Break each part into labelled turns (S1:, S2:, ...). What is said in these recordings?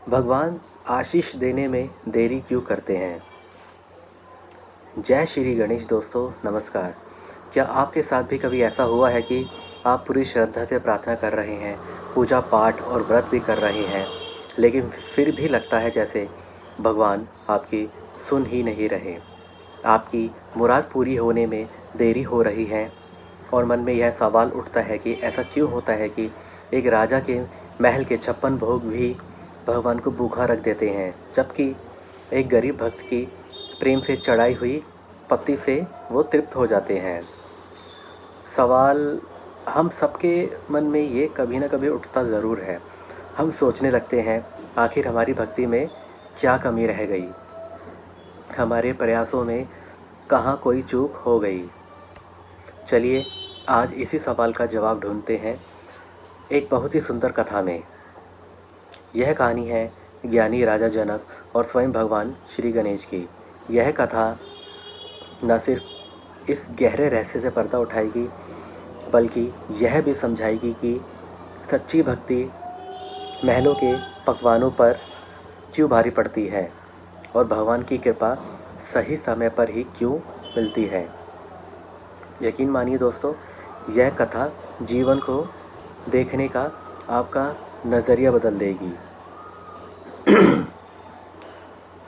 S1: भगवान आशीष देने में देरी क्यों करते हैं। जय श्री गणेश दोस्तों, नमस्कार। क्या आपके साथ भी कभी ऐसा हुआ है कि आप पूरी श्रद्धा से प्रार्थना कर रहे हैं, पूजा पाठ और व्रत भी कर रहे हैं, लेकिन फिर भी लगता है जैसे भगवान आपकी सुन ही नहीं रहे। आपकी मुराद पूरी होने में देरी हो रही है और मन में यह सवाल उठता है कि ऐसा क्यों होता है कि एक राजा के महल के 56 भोग भी भगवान को भूखा रख देते हैं, जबकि एक गरीब भक्त की प्रेम से चढ़ाई हुई पत्ती से वो तृप्त हो जाते हैं। सवाल हम सबके मन में ये कभी ना कभी उठता ज़रूर है। हम सोचने लगते हैं, आखिर हमारी भक्ति में क्या कमी रह गई, हमारे प्रयासों में कहाँ कोई चूक हो गई। चलिए आज इसी सवाल का जवाब ढूंढते हैं एक बहुत ही सुंदर कथा में। यह कहानी है ज्ञानी राजा जनक और स्वयं भगवान श्री गणेश की। यह कथा न सिर्फ इस गहरे रहस्य से पर्दा उठाएगी, बल्कि यह भी समझाएगी कि सच्ची भक्ति महलों के पकवानों पर क्यों भारी पड़ती है और भगवान की कृपा सही समय पर ही क्यों मिलती है। यकीन मानिए दोस्तों, यह कथा जीवन को देखने का आपका नज़रिया बदल देगी।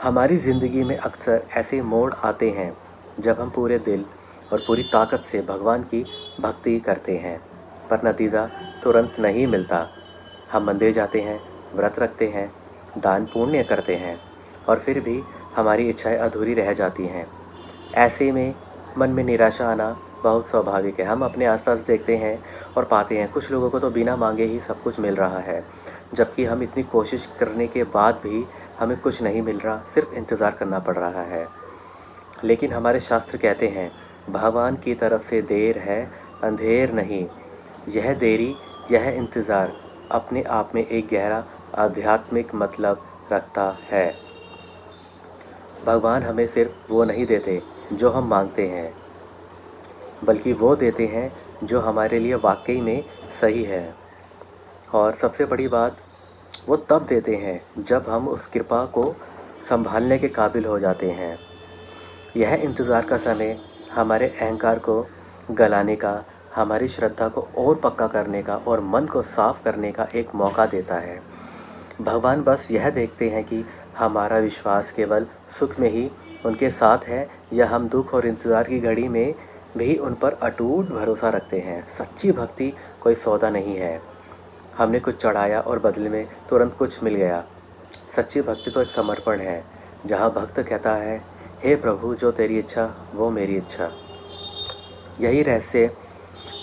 S1: हमारी ज़िंदगी में अक्सर ऐसे मोड़ आते हैं जब हम पूरे दिल और पूरी ताकत से भगवान की भक्ति करते हैं, पर नतीजा तुरंत नहीं मिलता। हम मंदिर जाते हैं, व्रत रखते हैं, दान पुण्य करते हैं और फिर भी हमारी इच्छाएं अधूरी रह जाती हैं। ऐसे में मन में निराशा आना बहुत स्वाभाविक है। हम अपने आसपास देखते हैं और पाते हैं कुछ लोगों को तो बिना मांगे ही सब कुछ मिल रहा है, जबकि हम इतनी कोशिश करने के बाद भी हमें कुछ नहीं मिल रहा, सिर्फ इंतज़ार करना पड़ रहा है। लेकिन हमारे शास्त्र कहते हैं, भगवान की तरफ से देर है अंधेर नहीं। यह देरी, यह इंतज़ार अपने आप में एक गहरा आध्यात्मिक मतलब रखता है। भगवान हमें सिर्फ वो नहीं देते जो हम मांगते हैं, बल्कि वो देते हैं जो हमारे लिए वाकई में सही है। और सबसे बड़ी बात, वो तब देते हैं जब हम उस कृपा को संभालने के काबिल हो जाते हैं। यह इंतज़ार का समय हमारे अहंकार को गलाने का, हमारी श्रद्धा को और पक्का करने का और मन को साफ करने का एक मौका देता है। भगवान बस यह देखते हैं कि हमारा विश्वास केवल सुख में ही उनके साथ है या हम दुख और इंतज़ार की घड़ी में भी उन पर अटूट भरोसा रखते हैं। सच्ची भक्ति कोई सौदा नहीं है, हमने कुछ चढ़ाया और बदले में तुरंत कुछ मिल गया। सच्ची भक्ति तो एक समर्पण है, जहाँ भक्त कहता है, हे प्रभु, जो तेरी इच्छा वो मेरी इच्छा। यही रहस्य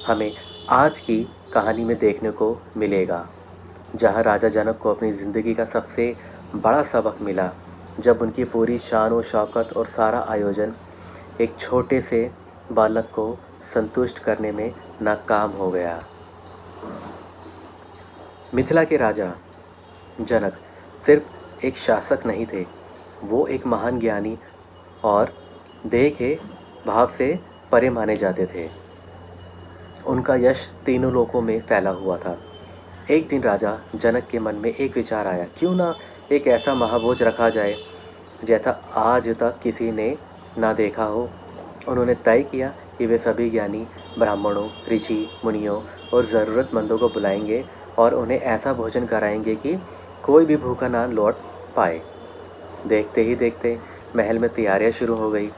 S1: हमें आज की कहानी में देखने को मिलेगा, जहाँ राजा जनक को अपनी ज़िंदगी का सबसे बड़ा सबक मिला, जब उनकी पूरी शान व शौकत और सारा आयोजन एक छोटे से बालक को संतुष्ट करने में नाकाम हो गया। मिथिला के राजा जनक सिर्फ एक शासक नहीं थे, वो एक महान ज्ञानी और देह के भाव से परे माने जाते थे। उनका यश तीनों लोकों में फैला हुआ था। एक दिन राजा जनक के मन में एक विचार आया, क्यों ना एक ऐसा महाभोज रखा जाए जैसा आज तक किसी ने ना देखा हो। उन्होंने तय किया कि वे सभी ज्ञानी ब्राह्मणों, ऋषि मुनियों और ज़रूरतमंदों को बुलाएंगे और उन्हें ऐसा भोजन कराएंगे कि कोई भी भूखा ना लौट पाए। देखते ही देखते महल में तैयारियां शुरू हो गई।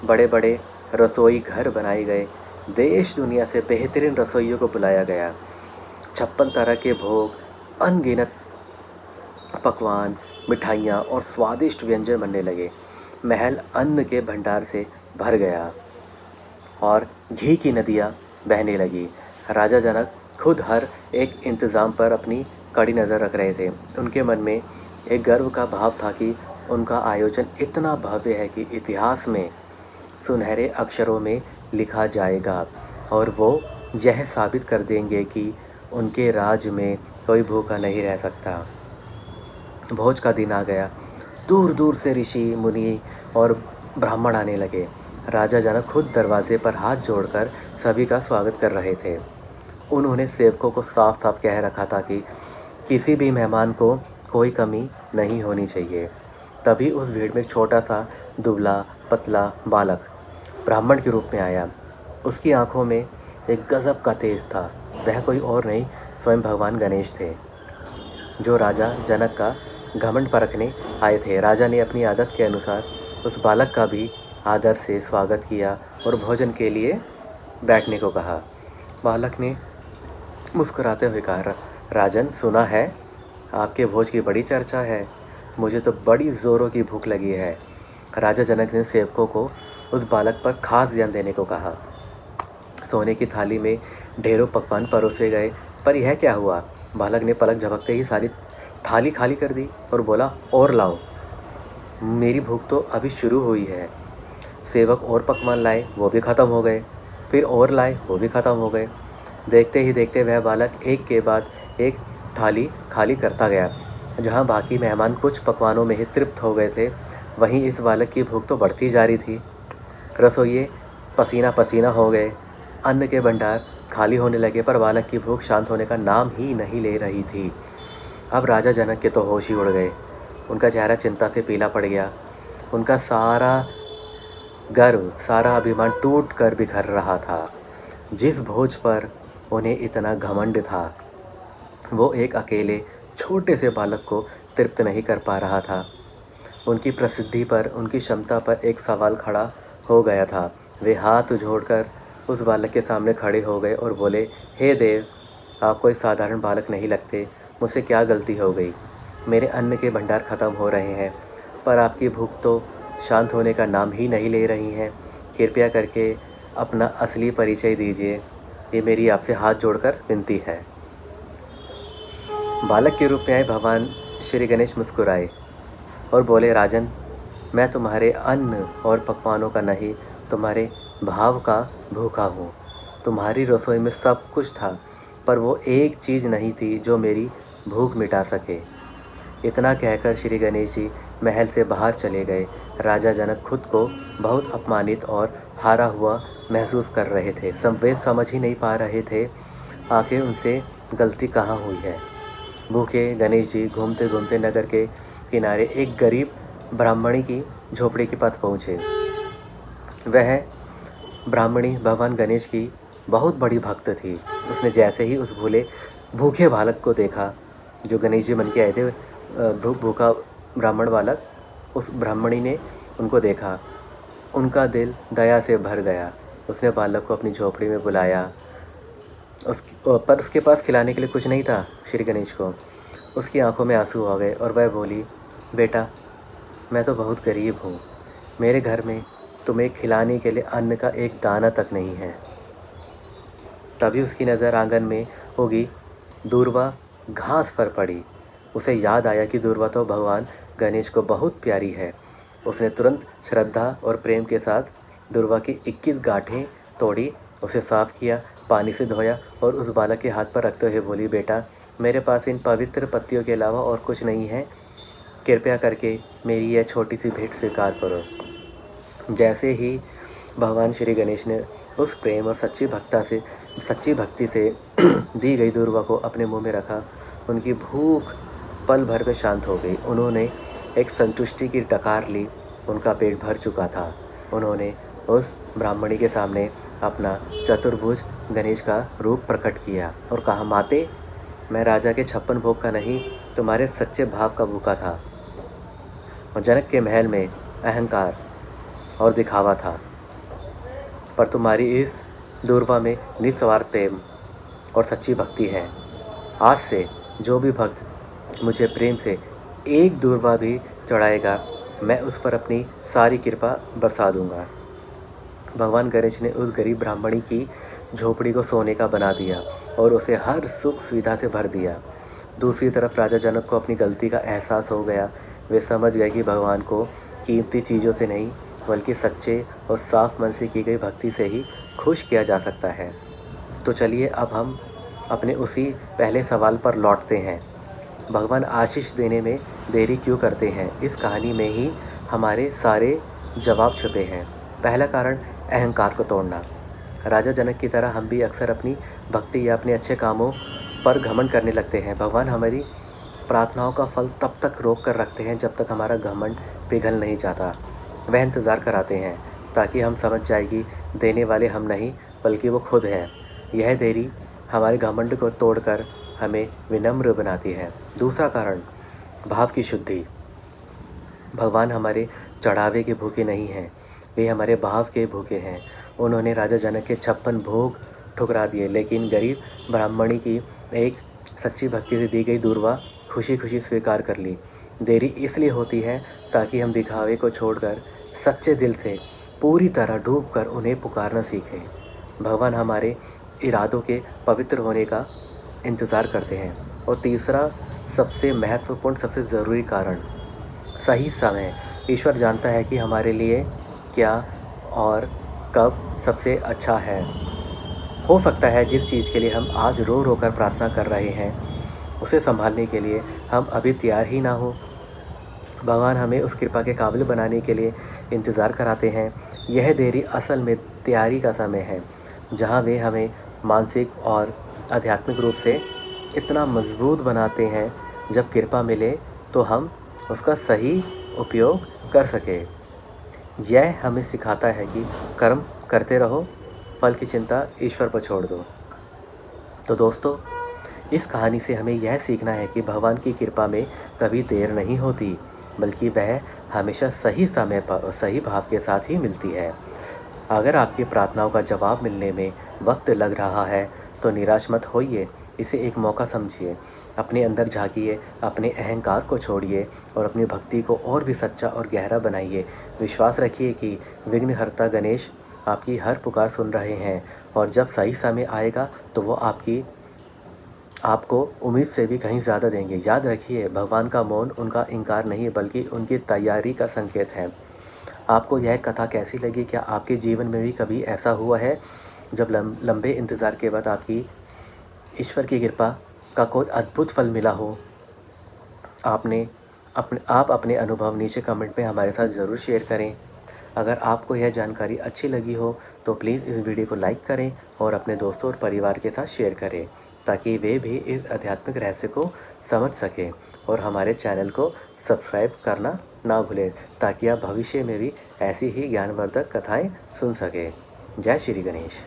S1: बड़े बड़े रसोई घर बनाए गए, देश दुनिया से बेहतरीन रसोइयों को बुलाया गया। 56 तरह के भोग, अनगिनत पकवान, मिठाइयाँ और स्वादिष्ट व्यंजन बनने लगे। महल अन्न के भंडार से भर गया और घी की नदियाँ बहने लगी। राजा जनक खुद हर एक इंतज़ाम पर अपनी कड़ी नज़र रख रहे थे। उनके मन में एक गर्व का भाव था कि उनका आयोजन इतना भव्य है कि इतिहास में सुनहरे अक्षरों में लिखा जाएगा और वो यह साबित कर देंगे कि उनके राज में कोई भूखा नहीं रह सकता। भोज का दिन आ गया। दूर दूर से ऋषि मुनि और ब्राह्मण आने लगे। राजा जनक खुद दरवाजे पर हाथ जोड़कर सभी का स्वागत कर रहे थे। उन्होंने सेवकों को साफ साफ कह रखा था कि किसी भी मेहमान को कोई कमी नहीं होनी चाहिए। तभी उस भीड़ में एक छोटा सा दुबला पतला बालक ब्राह्मण के रूप में आया। उसकी आंखों में एक गजब का तेज था। वह कोई और नहीं, स्वयं भगवान गणेश थे, जो राजा जनक का घमंड परखने आए थे। राजा ने अपनी आदत के अनुसार उस बालक का भी आदर से स्वागत किया और भोजन के लिए बैठने को कहा। बालक ने मुस्कुराते हुए कहा, राजन, सुना है आपके भोज की बड़ी चर्चा है। मुझे तो बड़ी ज़ोरों की भूख लगी है। राजा जनक ने सेवकों को उस बालक पर खास ध्यान देने को कहा। सोने की थाली में ढेरों पकवान परोसे गए, पर यह क्या हुआ? बालक ने पलक झपकते ही सारी थाली खाली कर दी और बोला, और लाओ, मेरी भूख तो अभी शुरू हुई है। सेवक और पकवान लाए, वो भी ख़त्म हो गए। फिर और लाए, वो भी ख़त्म हो गए। देखते ही देखते वह बालक एक के बाद एक थाली खाली करता गया। जहाँ बाकी मेहमान कुछ पकवानों में ही तृप्त हो गए थे, वहीं इस बालक की भूख तो बढ़ती जा रही थी। रसोइये पसीना पसीना हो गए। अन्न के भंडार खाली होने लगे, पर बालक की भूख शांत होने का नाम ही नहीं ले रही थी। अब राजा जनक के तो होश ही उड़ गए। उनका चेहरा चिंता से पीला पड़ गया। उनका सारा गर्व, सारा अभिमान टूट कर बिखर रहा था। जिस भोज पर उन्हें इतना घमंड था, वो एक अकेले छोटे से बालक को तृप्त नहीं कर पा रहा था। उनकी प्रसिद्धि पर, उनकी क्षमता पर एक सवाल खड़ा हो गया था। वे हाथ जोड़कर उस बालक के सामने खड़े हो गए और बोले, हे देव, आप कोई साधारण बालक नहीं लगते। मुझसे क्या गलती हो गई? मेरे अन्न के भंडार ख़त्म हो रहे हैं, पर आपकी भूख तो शांत होने का नाम ही नहीं ले रही है। कृपया करके अपना असली परिचय दीजिए, ये मेरी आपसे हाथ जोड़कर विनती है। बालक के रूप में आए भगवान श्री गणेश मुस्कुराए और बोले, राजन, मैं तुम्हारे अन्न और पकवानों का नहीं, तुम्हारे भाव का भूखा हूँ। तुम्हारी रसोई में सब कुछ था, पर वो एक चीज़ नहीं थी जो मेरी भूख मिटा सके। इतना कहकर श्री गणेश जी महल से बाहर चले गए। राजा जनक खुद को बहुत अपमानित और हारा हुआ महसूस कर रहे थे। वे समझ ही नहीं पा रहे थे आखिर उनसे गलती कहाँ हुई है। भूखे गणेश जी घूमते घूमते नगर के किनारे एक गरीब ब्राह्मणी की झोपड़ी के पास पहुँचे। वह ब्राह्मणी भगवान गणेश की बहुत बड़ी भक्त थी। उसने जैसे ही उस भूखे बालक को देखा जो गणेश जी बन के आए थे, भूखा ब्राह्मण बालक, उस ब्राह्मणी ने उनको देखा, उनका दिल दया से भर गया। उसने बालक को अपनी झोपड़ी में बुलाया। पर उसके पास खिलाने के लिए कुछ नहीं था। श्री गणेश को उसकी आंखों में आंसू आ गए और वह बोली, बेटा, मैं तो बहुत गरीब हूँ। मेरे घर में तुम्हें खिलाने के लिए अन्न का एक दाना तक नहीं है। तभी उसकी नज़र आंगन में होगी दूर्वा घास पर पड़ी। उसे याद आया कि दूर्वा तो भगवान गणेश को बहुत प्यारी है। उसने तुरंत श्रद्धा और प्रेम के साथ दूर्वा की 21 गांठें तोड़ी, उसे साफ़ किया, पानी से धोया और उस बालक के हाथ पर रखते हुए बोली, बेटा, मेरे पास इन पवित्र पत्तियों के अलावा और कुछ नहीं है। कृपया करके मेरी यह छोटी सी भेंट स्वीकार करो। जैसे ही भगवान श्री गणेश ने उस प्रेम और सच्ची भक्ति से दी गई दूर्वा को अपने मुंह में रखा, उनकी भूख पल भर में शांत हो गई। उन्होंने एक संतुष्टि की डकार ली। उनका पेट भर चुका था। उन्होंने उस ब्राह्मणी के सामने अपना चतुर्भुज गणेश का रूप प्रकट किया और कहा, माते, मैं राजा के 56 भोग का नहीं, तुम्हारे सच्चे भाव का भूखा था। और जनक के महल में अहंकार और दिखावा था, पर तुम्हारी इस दूर्वा में निस्वार्थ प्रेम और सच्ची भक्ति है। आज से जो भी भक्त मुझे प्रेम से एक दूर्वा भी चढ़ाएगा, मैं उस पर अपनी सारी कृपा बरसा दूंगा। भगवान गणेश ने उस गरीब ब्राह्मणी की झोपड़ी को सोने का बना दिया और उसे हर सुख सुविधा से भर दिया। दूसरी तरफ राजा जनक को अपनी गलती का एहसास हो गया। वे समझ गए कि भगवान को कीमती चीज़ों से नहीं, बल्कि सच्चे और साफ मन से की गई भक्ति से ही खुश किया जा सकता है। तो चलिए अब हम अपने उसी पहले सवाल पर लौटते हैं। भगवान आशीष देने में देरी क्यों करते हैं? इस कहानी में ही हमारे सारे जवाब छुपे हैं। पहला कारण, अहंकार को तोड़ना। राजा जनक की तरह हम भी अक्सर अपनी भक्ति या अपने अच्छे कामों पर घमंड करने लगते हैं। भगवान हमारी प्रार्थनाओं का फल तब तक रोक कर रखते हैं जब तक हमारा घमंड पिघल नहीं जाता। वह इंतज़ार कराते हैं ताकि हम समझ जाए कि देने वाले हम नहीं बल्कि वो खुद हैं। यह देरी हमारे घमंड को तोड़कर हमें विनम्र बनाती है। दूसरा कारण, भाव की शुद्धि। भगवान हमारे चढ़ावे के भूखे नहीं हैं, वे हमारे भाव के भूखे हैं। उन्होंने राजा जनक के 56 भोग ठुकरा दिए, लेकिन गरीब ब्राह्मणी की एक सच्ची भक्ति से दी गई दूर्वा खुशी खुशी स्वीकार कर ली। देरी इसलिए होती है ताकि हम दिखावे को छोड़कर सच्चे दिल से पूरी तरह डूबकर उन्हें पुकारना सीखें। भगवान हमारे इरादों के पवित्र होने का इंतज़ार करते हैं। और तीसरा सबसे महत्वपूर्ण, सबसे ज़रूरी कारण, सही समय। ईश्वर जानता है कि हमारे लिए क्या और कब सबसे अच्छा है। हो सकता है जिस चीज़ के लिए हम आज रो रो कर प्रार्थना कर रहे हैं, उसे संभालने के लिए हम अभी तैयार ही ना हो। भगवान हमें उस कृपा के काबिल बनाने के लिए इंतज़ार कराते हैं। यह देरी असल में तैयारी का समय है, जहाँ वे हमें मानसिक और आध्यात्मिक रूप से इतना मजबूत बनाते हैं, जब कृपा मिले तो हम उसका सही उपयोग कर सकें। यह हमें सिखाता है कि कर्म करते रहो, फल की चिंता ईश्वर पर छोड़ दो। तो दोस्तों, इस कहानी से हमें यह सीखना है कि भगवान की कृपा में कभी देर नहीं होती, बल्कि वह हमेशा सही समय पर और सही भाव के साथ ही मिलती है। अगर आपकी प्रार्थनाओं का जवाब मिलने में वक्त लग रहा है तो निराश मत होइए, इसे एक मौका समझिए। अपने अंदर झाँकिए, अपने अहंकार को छोड़िए और अपनी भक्ति को और भी सच्चा और गहरा बनाइए। विश्वास रखिए कि विघ्नहर्ता गणेश आपकी हर पुकार सुन रहे हैं, और जब सही समय आएगा तो वो आपको उम्मीद से भी कहीं ज़्यादा देंगे। याद रखिए, भगवान का मौन उनका इनकार नहीं बल्कि उनकी तैयारी का संकेत है। आपको यह कथा कैसी लगी? क्या आपके जीवन में भी कभी ऐसा हुआ है जब लंबे इंतज़ार के बाद आपकी ईश्वर की कृपा का कोई अद्भुत फल मिला हो? आप अपने अनुभव नीचे कमेंट में हमारे साथ ज़रूर शेयर करें। अगर आपको यह जानकारी अच्छी लगी हो तो प्लीज़ इस वीडियो को लाइक करें और अपने दोस्तों और परिवार के साथ शेयर करें, ताकि वे भी इस आध्यात्मिक रहस्य को समझ सकें। और हमारे चैनल को सब्सक्राइब करना ना भूलें, ताकि आप भविष्य में भी ऐसी ही ज्ञानवर्धक कथाएं सुन सकें। जय श्री गणेश।